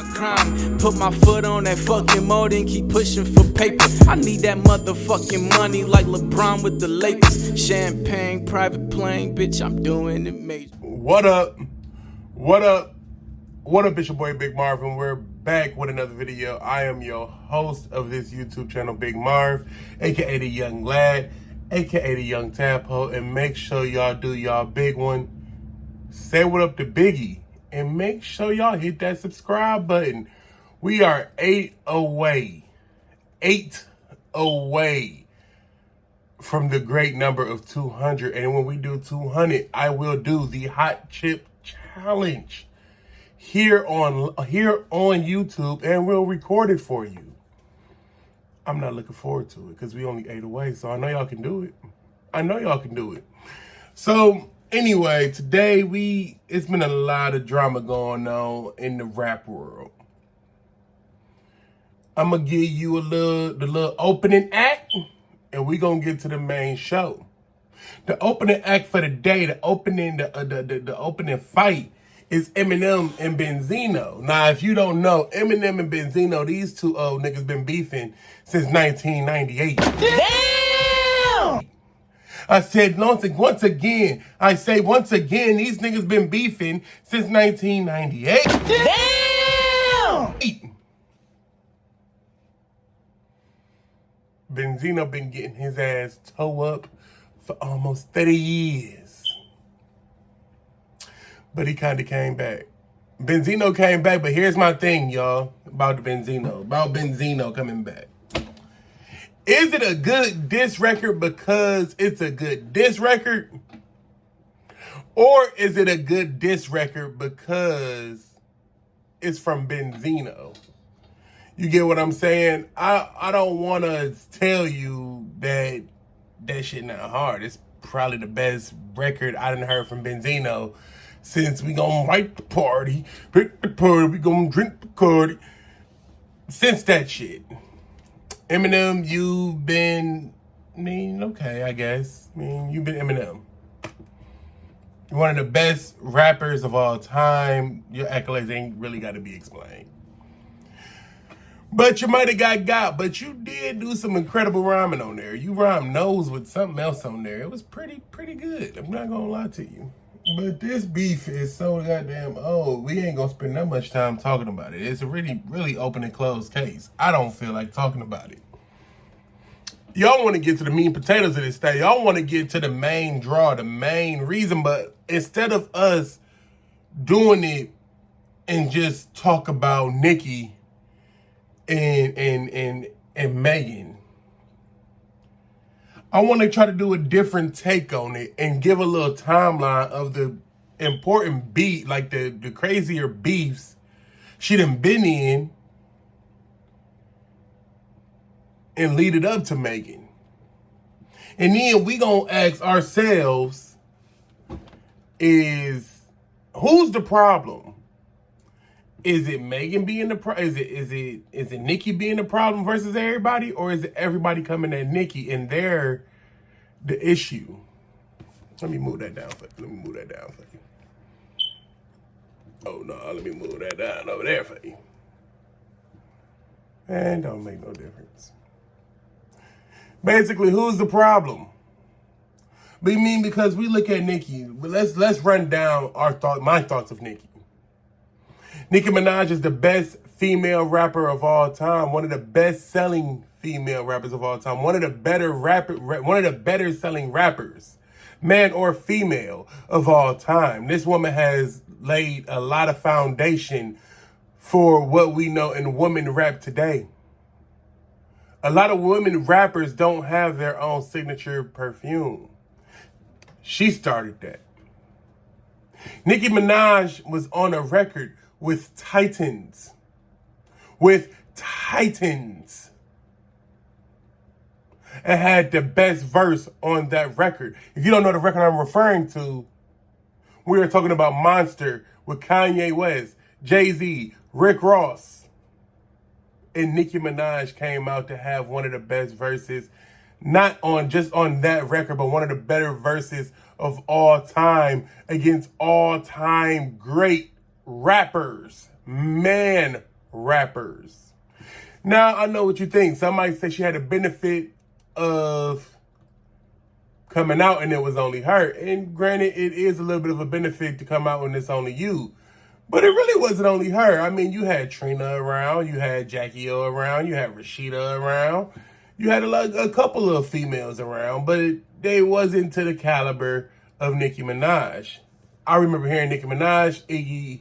my grind. Put my foot on that fucking mold and keep pushing for paper. I need that motherfucking money like LeBron with the Lakers. Champagne, private plane, bitch, I'm doing it major. What up? What up? What up, it's your boy Big Marv, and we're back with another video. I am your host of this YouTube channel, Big Marv, aka the Young Lad, aka the Young Tadpole, and make sure y'all do y'all big one. Say what up to Biggie, and make sure y'all hit that subscribe button. We are 8 away from the great number of 200, and when we do 200, I will do the Hot Chip Challenge here on YouTube, and we'll record it for you. I'm not looking forward to it because we only 8 away, so I know y'all can do it. So anyway, today it's been a lot of drama going on in the rap world. I'm gonna give you the little opening act, and we gonna get to the main show. The opening act for the day, the opening fight is Eminem and Benzino. Now, if you don't know, Eminem and Benzino, these two old niggas been beefing since 1998. Damn! I said once again, these niggas been beefing since 1998. Damn! Benzino been getting his ass toe up for almost 30 years. But he kind of came back. Benzino came back, but here's my thing, y'all, about Benzino coming back. Is it a good diss record because it's a good diss record? Or is it a good diss record because it's from Benzino? You get what I'm saying? I don't want to tell you that shit not hard. It's probably the best record I done heard from Benzino since we gon' write the party, pick the party, we gon' drink the party. Since that shit. Eminem, you've been, okay, I guess. You've been Eminem. You're one of the best rappers of all time. Your accolades ain't really got to be explained. But you might have got, but you did do some incredible rhyming on there. You rhymed nose with something else on there. It was pretty good. I'm not gonna lie to you. But this beef is so goddamn old. We ain't gonna spend that much time talking about it. It's a really open and closed case. I don't feel like talking about it. Y'all want to get to the meat and potatoes of this thing. Y'all want to get to the main draw, the main reason. But instead of us doing it and just talk about Nicki and Megan, I want to try to do a different take on it and give a little timeline of the important beat, like the crazier beefs she done been in, and lead it up to Megan. And then we gonna ask ourselves, who's the problem? Is it Megan being the problem? Is it Nicki being the problem versus everybody? Or is it everybody coming at Nicki and they're the issue? Let me move that down for you. Oh no, let me move that down over there for you. And don't make no difference. Basically, who's the problem? Because we look at Nicki. Let's run down my thoughts of Nicki. Nicki Minaj is the best female rapper of all time, one of the best-selling female rappers of all time, one of the better selling rappers, man or female, of all time. This woman has laid a lot of foundation for what we know in women rap today. A lot of women rappers don't have their own signature perfume. She started that. Nicki Minaj was on a record with Titans. And had the best verse on that record. If you don't know the record I'm referring to, we are talking about Monster with Kanye West, Jay-Z, Rick Ross. And Nicki Minaj came out to have one of the best verses, not just on that record, but one of the better verses of all time against all-time great rappers. Man rappers. Now, I know what you think. Somebody said she had the benefit of coming out and it was only her. And granted, it is a little bit of a benefit to come out when it's only you. But it really wasn't only her. I mean, you had Trina around, you had Jackie O around, you had Rashida around. You had a couple of females around, but they wasn't to the caliber of Nicki Minaj. I remember hearing Nicki Minaj, Iggy,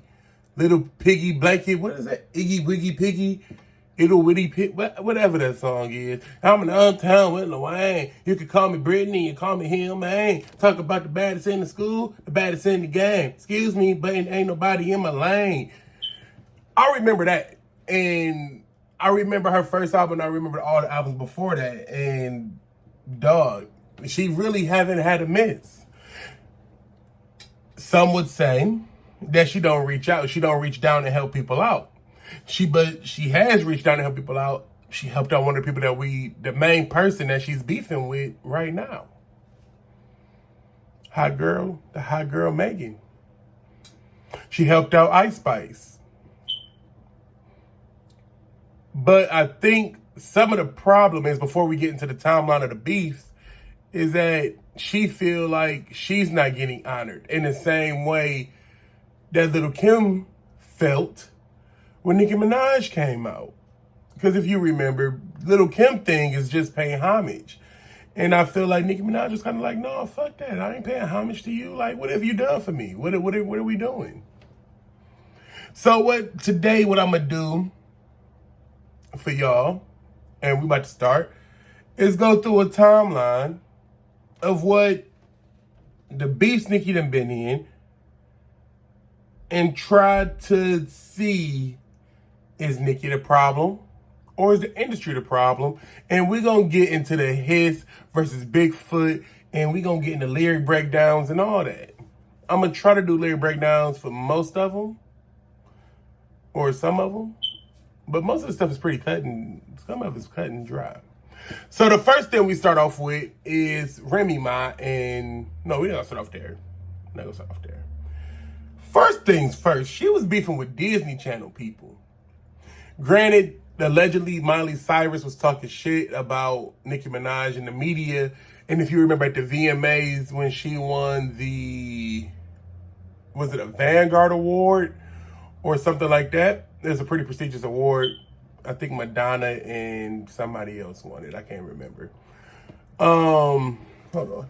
Little Piggy Blanket, what is that? Iggy Wiggy Piggy, Little Witty Pig, whatever that song is. I'm in uptown with Lil Wayne. You can call me Brittany, you call me him, man. Talk about the baddest in the school, the baddest in the game. Excuse me, but ain't nobody in my lane. I remember that. And I remember her first album. I remember all the albums before that. And dog, she really haven't had a miss. Some would say that she don't reach out. She don't reach down and help people out. But she has reached down to help people out. She helped out one of the people the main person that she's beefing with right now. The hot girl Megan. She helped out Ice Spice. But I think some of the problem is, before we get into the timeline of the beefs, is that she feel like she's not getting honored in the same way that Lil' Kim felt when Nicki Minaj came out. Because if you remember, Lil' Kim thing is just paying homage. And I feel like Nicki Minaj was kind of like, no, fuck that. I ain't paying homage to you. Like, what have you done for me? What are we doing? So what I'm going to do for y'all, and we about to start, is go through a timeline of what the beefs Nicki done been in and try to see, is Nicki the problem or is the industry the problem? And we're going to get into the Hiss versus Bigfoot, and we're going to get into lyric breakdowns and all that. I'm going to try to do lyric breakdowns for most of them, or some of them, but most of the stuff is pretty some of it's cut and dry. So the first thing we start off with is Remy Ma, and no, we're not going to start off there. We're not going to start off there. First things first, she was beefing with Disney Channel people. Granted, allegedly Miley Cyrus was talking shit about Nicki Minaj in the media. And if you remember at the VMAs when she won was it a Vanguard Award or something like that? There's a pretty prestigious award. I think Madonna and somebody else won it. I can't remember. Hold on.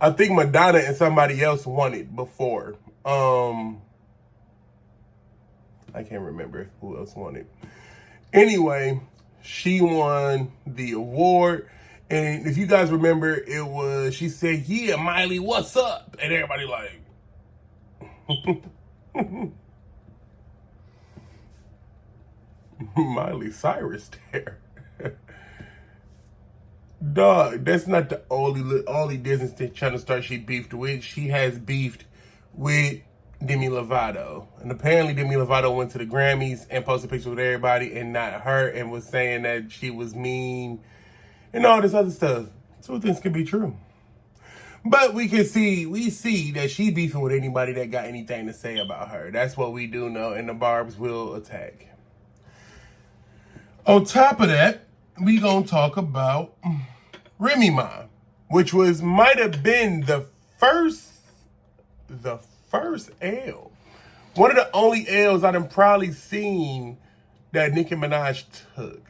I think Madonna and somebody else won it before. I can't remember who else won it. Anyway, she won the award. And if you guys remember, she said, yeah, Miley, what's up? And everybody like, Miley Cyrus there. Dog, that's not the only Disney Channel star she beefed with. She has beefed with Demi Lovato. And apparently Demi Lovato went to the Grammys and posted pictures with everybody and not her, and was saying that she was mean and all this other stuff. Two things could be true. But we see that she beefing with anybody that got anything to say about her. That's what we do know, and the Barbs will attack. On top of that, we gonna talk about Remy Ma, which might have been the first L. One of the only L's I've probably seen that Nicki Minaj took.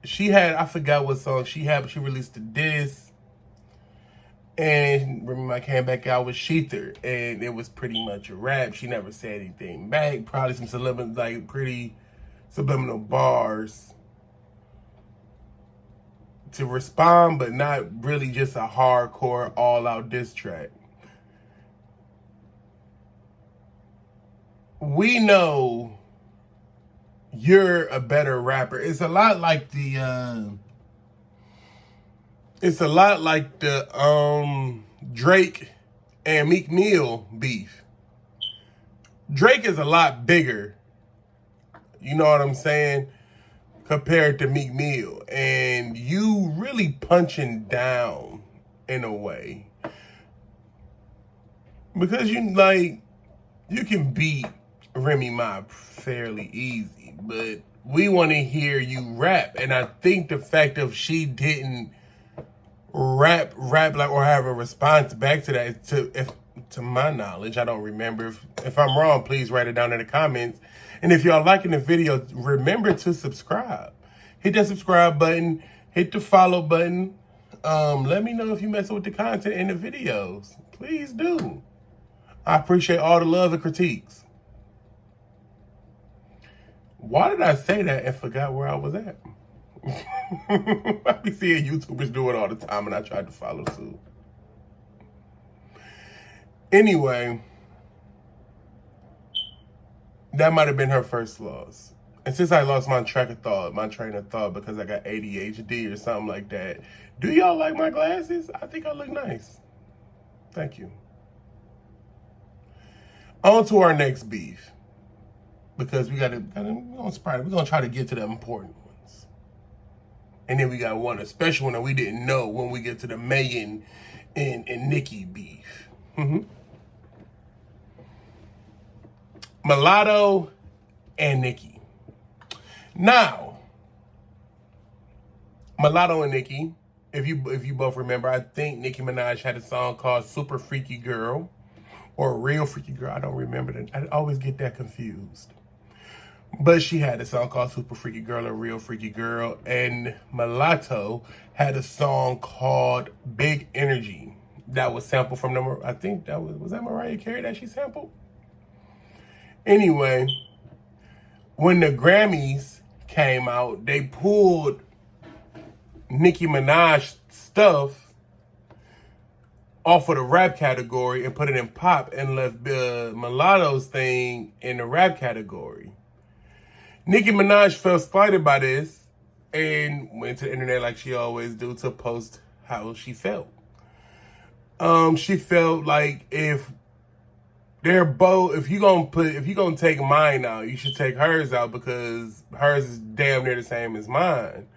She had, I forgot what song she had, but she released a diss. And Remy Ma came back out with Sheether, and it was pretty much a rap. She never said anything back. Probably some pretty subliminal bars to respond, but not really just a hardcore, all-out diss track. We know you're a better rapper. It's a lot like the Drake and Meek Mill beef. Drake is a lot bigger, you know what I'm saying, compared to Meek Mill. And you really punching down in a way. Because you can beat Remy Ma fairly easy, but we want to hear you rap. And I think the fact of she didn't rap like or have a response back to that, to my knowledge, I don't remember. If I'm wrong, please write it down in the comments. And if y'all liking the video, remember to subscribe. Hit that subscribe button, hit the follow button. Let me know if you mess with the content in the videos. Please do. I appreciate all the love and critiques. Why did I say that and forgot where I was at? I be seeing YouTubers do it all the time and I tried to follow suit. Anyway, that might have been her first loss. And since I lost my train of thought because I got ADHD or something like that, do y'all like my glasses? I think I look nice. Thank you. On to our next beef. Because we're gonna try to get to the important ones. And then we got one, a special one that we didn't know when we get to the Megan and Nicki beef. Mulatto and Nicki. Now, Mulatto and Nicki, if you both remember, I think Nicki Minaj had a song called Super Freaky Girl or Real Freaky Girl. I don't remember that. I always get that confused. But she had a song called Super Freaky Girl or Real Freaky Girl. And Mulatto had a song called Big Energy that was sampled from I think that was that Mariah Carey that she sampled? Anyway, when the Grammys came out, they pulled Nicki Minaj stuff off of the rap category and put it in pop and left Mulatto's thing in the rap category. Nicki Minaj felt slighted by this and went to the internet like she always do to post how she felt. She felt like if you're gonna take mine out, you should take hers out because hers is damn near the same as mine.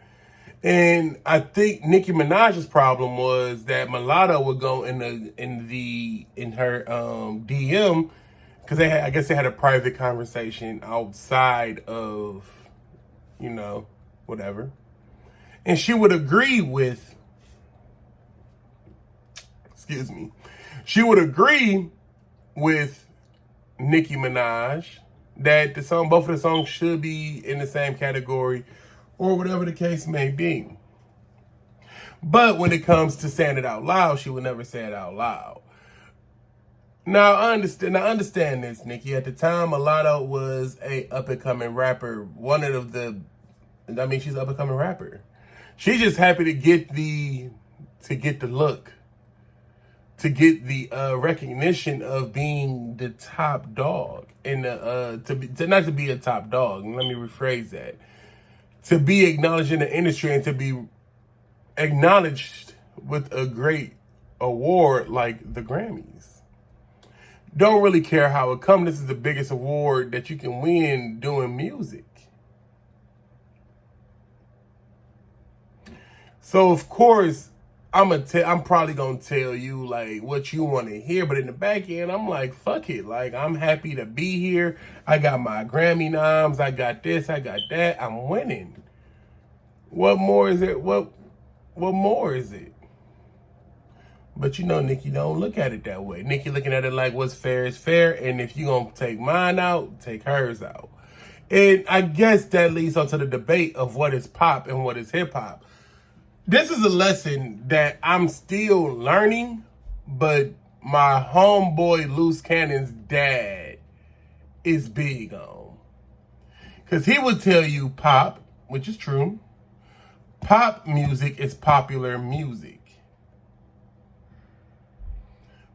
And I think Nicki Minaj's problem was that Mulatto would go in her DM because I guess they had a private conversation outside of, whatever. And she would agree with, she would agree with Nicki Minaj that both of the songs should be in the same category or whatever the case may be. But when it comes to saying it out loud, she would never say it out loud. Now, I understand this, Nicki. At the time, Mulatto was a up-and-coming rapper. She's an up-and-coming rapper. She's just happy to get the look, to get the recognition of being the top dog, and not to be a top dog. Let me rephrase that: to be acknowledged in the industry and to be acknowledged with a great award like the Grammys. Don't really care how it comes. This is the biggest award that you can win doing music. So of course, I'm probably gonna tell you like what you want to hear, but in the back end, I'm like, fuck it. Like, I'm happy to be here. I got my Grammy noms. I got this. I got that. I'm winning. What more is it? What more is it? But Nicki don't look at it that way. Nicki looking at it like what's fair is fair, and if you gonna take mine out, take hers out. And I guess that leads on to the debate of what is pop and what is hip hop. This is a lesson that I'm still learning, but my homeboy Loose Cannon's dad is big on. Because he would tell you pop, which is true, pop music is popular music.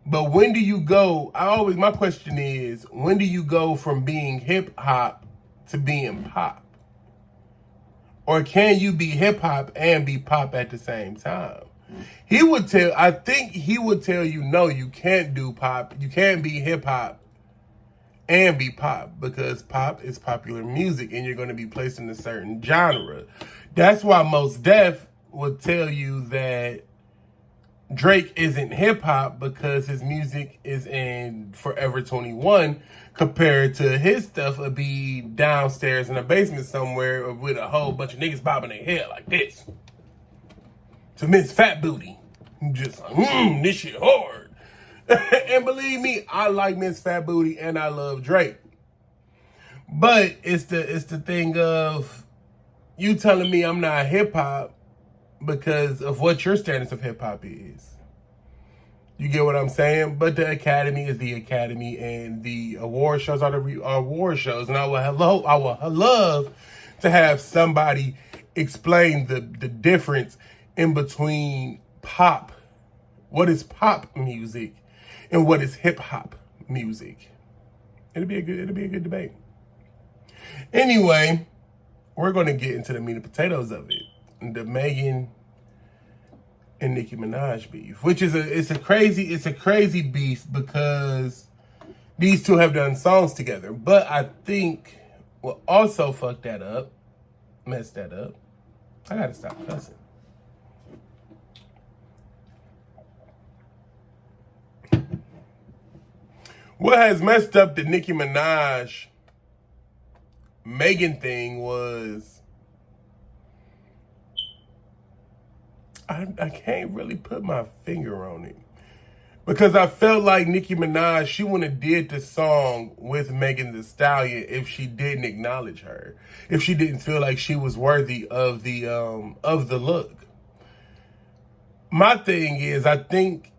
But when do you go, my question is, when do you go from being hip hop to being pop? Or can you be hip hop and be pop at the same time? I think he would tell you, no, you can't do pop. You can't be hip hop and be pop because pop is popular music and you're going to be placed in a certain genre. That's why Mos Def would tell you that Drake isn't hip hop because his music is in Forever 21 compared to his stuff would be downstairs in a basement somewhere with a whole bunch of niggas bobbing their head like this. To Miss Fat Booty. Just like, this shit hard. And believe me, I like Miss Fat Booty and I love Drake. But it's the thing of you telling me I'm not hip hop because of what your standards of hip hop is. You get what I'm saying? But the Academy is the Academy, and the award shows are the award shows. And I would love to have somebody explain the difference in between pop, what is pop music, and what is hip hop music. It'll be a good debate. Anyway, we're gonna get into the meat and potatoes of it. The Megan and Nicki Minaj beef, which is a crazy beef because these two have done songs together. But I think what also messed that up. I gotta stop cussing. What has messed up the Nicki Minaj Megan thing was I can't really put my finger on it. Because I felt like Nicki Minaj, she wouldn't have did the song with Megan Thee Stallion if she didn't acknowledge her. If she didn't feel like she was worthy of the look. My thing is, I think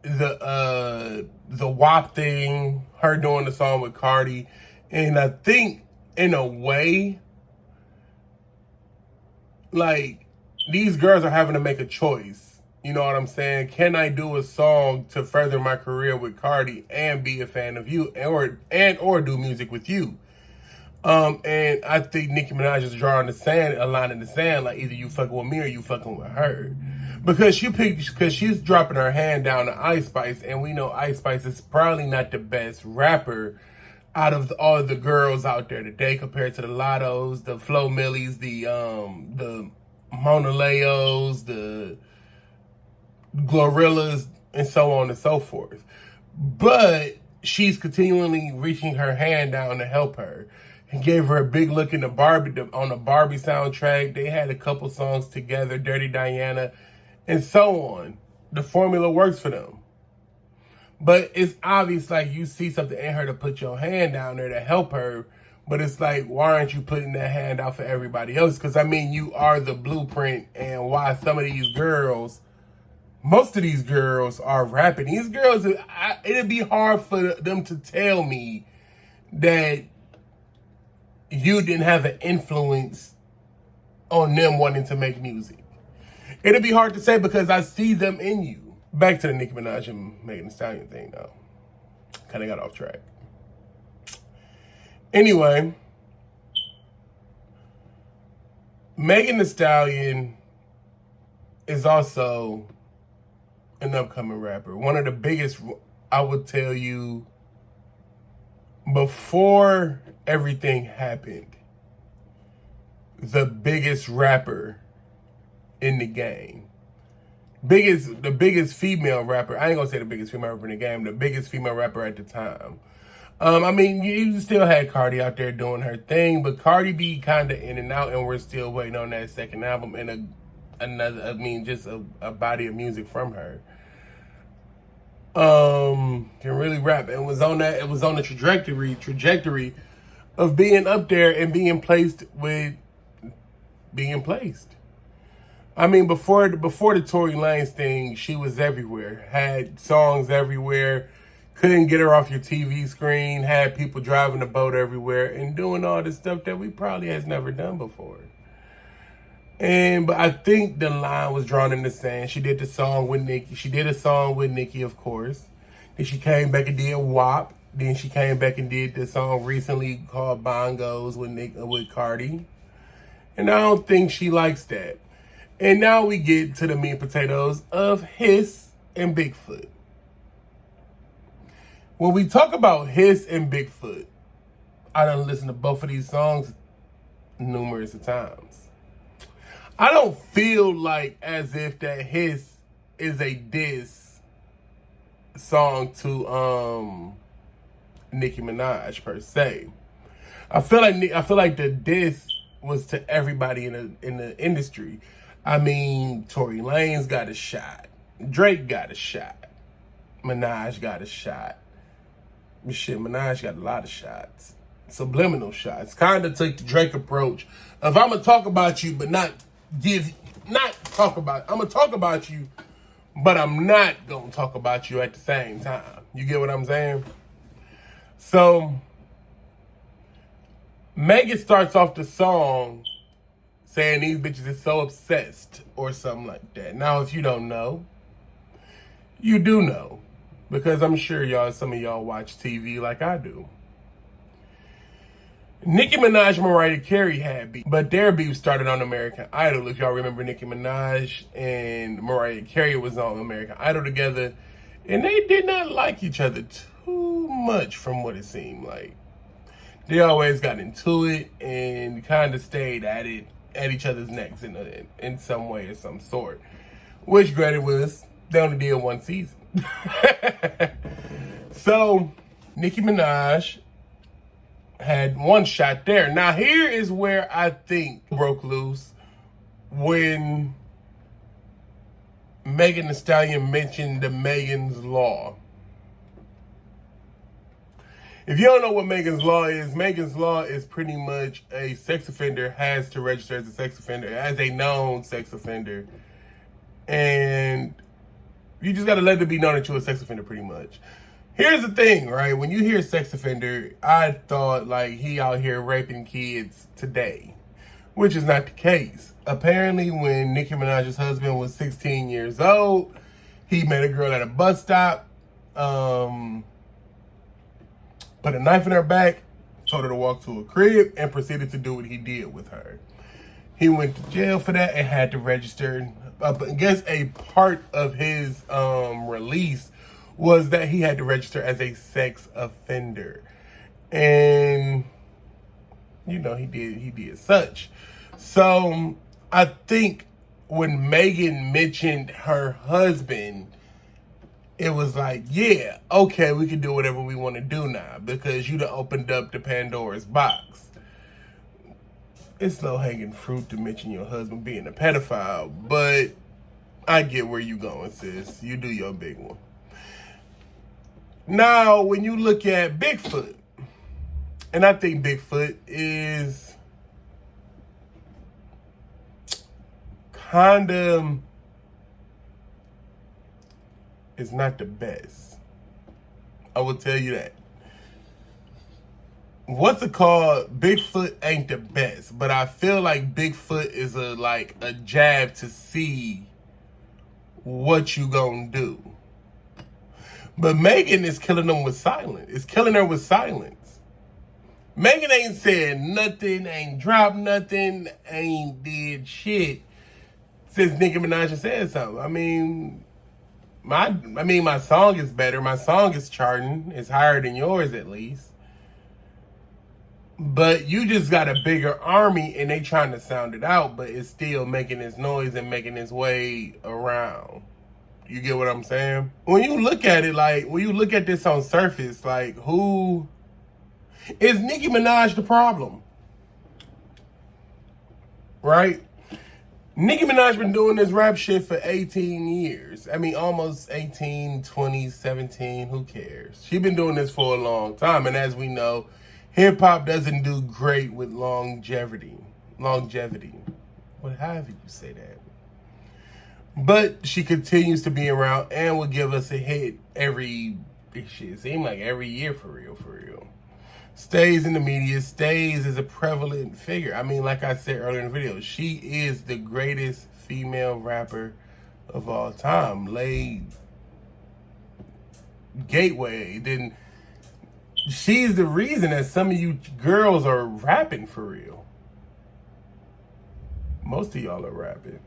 the WAP thing, her doing the song with Cardi, and I think in a way, like, these girls are having to make a choice. You know what I'm saying? Can I do a song to further my career with Cardi and be a fan of you, or do music with you? And I think Nicki Minaj is drawing a line in the sand, like either you fucking with me or you fucking with her. Because she's dropping her hand down to Ice Spice, and we know Ice Spice is probably not the best rapper out of all the girls out there today compared to the Lottos, the Flo Millis, the Mona Leos, the Glorillas, and so on and so forth. But she's continually reaching her hand down to help her. And gave her a big look in on the Barbie soundtrack. They had a couple songs together, Dirty Diana, and so on. The formula works for them. But it's obvious, like, you see something in her to put your hand down there to help her. But it's like, why aren't you putting that hand out for everybody else? Because, I mean, you are the blueprint, and why some of these girls, most of these girls are rapping. These girls, it'd be hard for them to tell me that you didn't have an influence on them wanting to make music. It'd be hard to say because I see them in you. Back to the Nicki Minaj and Megan Thee Stallion thing, though. Kind of got off track. Anyway, Megan Thee Stallion is also an upcoming rapper. One of the biggest, I would tell you, before everything happened, the biggest rapper in the game. The biggest female rapper. I ain't gonna say the biggest female rapper in the game. The biggest female rapper at the time. I mean, you still had Cardi out there doing her thing, but Cardi B kind of in and out, and we're still waiting on that second album and just a body of music from her. Can really rap. It was on the trajectory of being up there and being placed. I mean, before the Tory Lanez thing, she was everywhere. Had songs everywhere. Couldn't get her off your TV screen. Had people driving the boat everywhere and doing all this stuff that we probably has never done before. But I think the line was drawn in the sand. She did the song with Nicki. She did a song with Nicki, of course. Then she came back and did WAP. Then she came back and did the song recently called Bongos with Cardi. And I don't think she likes that. And now we get to the meat and potatoes of Hiss and Bigfoot. When we talk about Hiss and Bigfoot, I done listened to both of these songs numerous of times. I don't feel like as if that Hiss is a diss song to Nicki Minaj per se. I feel like the diss was to everybody in the industry. I mean, Tory Lanez got a shot, Drake got a shot, Minaj got a shot. Shit, Minaj got a lot of shots, subliminal shots. Kind of took the Drake approach of I'm gonna talk about you, but I'm gonna talk about you, but I'm not gonna talk about you at the same time. You get what I'm saying? So Megan starts off the song saying these bitches is so obsessed or something like that. Now, if you don't know, you do know. Because I'm sure some of y'all watch TV like I do. Nicki Minaj and Mariah Carey had beef, but their beef started on American Idol. If y'all remember, Nicki Minaj and Mariah Carey was on American Idol together, and they did not like each other too much from what it seemed like. They always got into it and kind of stayed at each other's necks in some way or some sort. Which, granted, was they only did one season. So, Nicki Minaj had one shot there. Now, here is where I think broke loose when Megan Thee Stallion mentioned the Megan's Law. If you don't know what Megan's Law is pretty much a sex offender has to register as a sex offender, as a known sex offender. And you just got to let it be known that you're a sex offender pretty much. Here's the thing, right? When you hear sex offender, I thought like he out here raping kids today, which is not the case. Apparently, when Nicki Minaj's husband was 16 years old, he met a girl at a bus stop, put a knife in her back, told her to walk to a crib, and proceeded to do what he did with her. He went to jail for that and had to register. I guess a part of his release was that he had to register as a sex offender. And, you know, he did such. So, I think when Megan mentioned her husband, it was like, yeah, okay, we can do whatever we want to do now because you done opened up the Pandora's box. It's low-hanging fruit to mention your husband being a pedophile, but I get where you going, sis. You do your big one. Now, when you look at Bigfoot, and I think Bigfoot is kind of, is not the best. I will tell you that. What's it called? Bigfoot ain't the best, but I feel like Bigfoot is a jab to see what you gonna do. But Megan is killing them with silence. It's killing her with silence. Megan ain't said nothing, ain't dropped nothing, ain't did shit since Nicki Minaj said something. I mean, my song is better. My song is charting. It's higher than yours at least. But you just got a bigger army and they trying to sound it out, but it's still making its noise and making its way around. You get what I'm saying? When you look at it, when you look at this on surface, who is Nicki Minaj the problem? Right? Nicki Minaj been doing this rap shit for 18 years. I mean, almost 18, 20, 17, who cares? She been doing this for a long time. And as we know, hip-hop doesn't do great with longevity. However you say that. But she continues to be around and will give us a hit every year for real. Stays in the media, stays as a prevalent figure. I mean, like I said earlier in the video, she is the greatest female rapper of all time. Laid gateway. Then she's the reason that some of you girls are rapping for real. Most of y'all are rapping.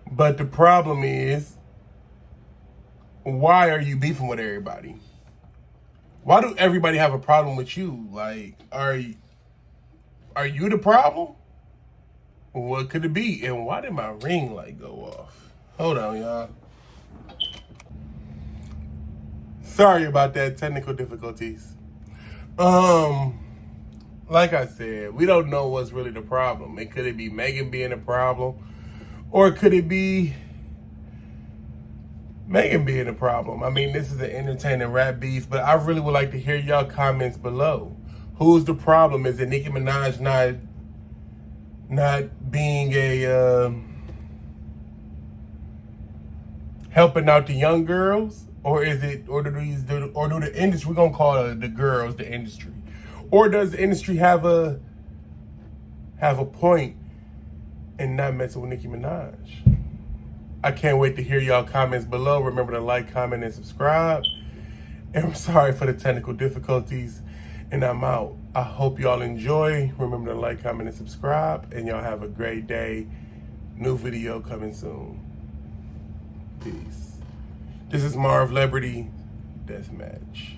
But the problem is, why are you beefing with everybody? Why do everybody have a problem with you? Are you the problem? What could it be? And why did my ring light go off? Hold on, y'all. Sorry about that, technical difficulties. Like I said, we don't know what's really the problem. Could it be Megan being a problem? Or could it be Megan being a problem? I mean, this is an entertaining rap beef, but I really would like to hear y'all comments below. Who's the problem? Is it Nicki Minaj not being a helping out the young girls, or is it, or do the industry, we're gonna call the girls the industry, or does the industry have a point in not messing with Nicki Minaj? I can't wait to hear y'all comments below. Remember to like, comment, and subscribe. And I'm sorry for the technical difficulties, and I'm out. I hope y'all enjoy. Remember to like, comment, and subscribe, and y'all have a great day. New video coming soon. Peace. This is Marvlebrity Deathmatch.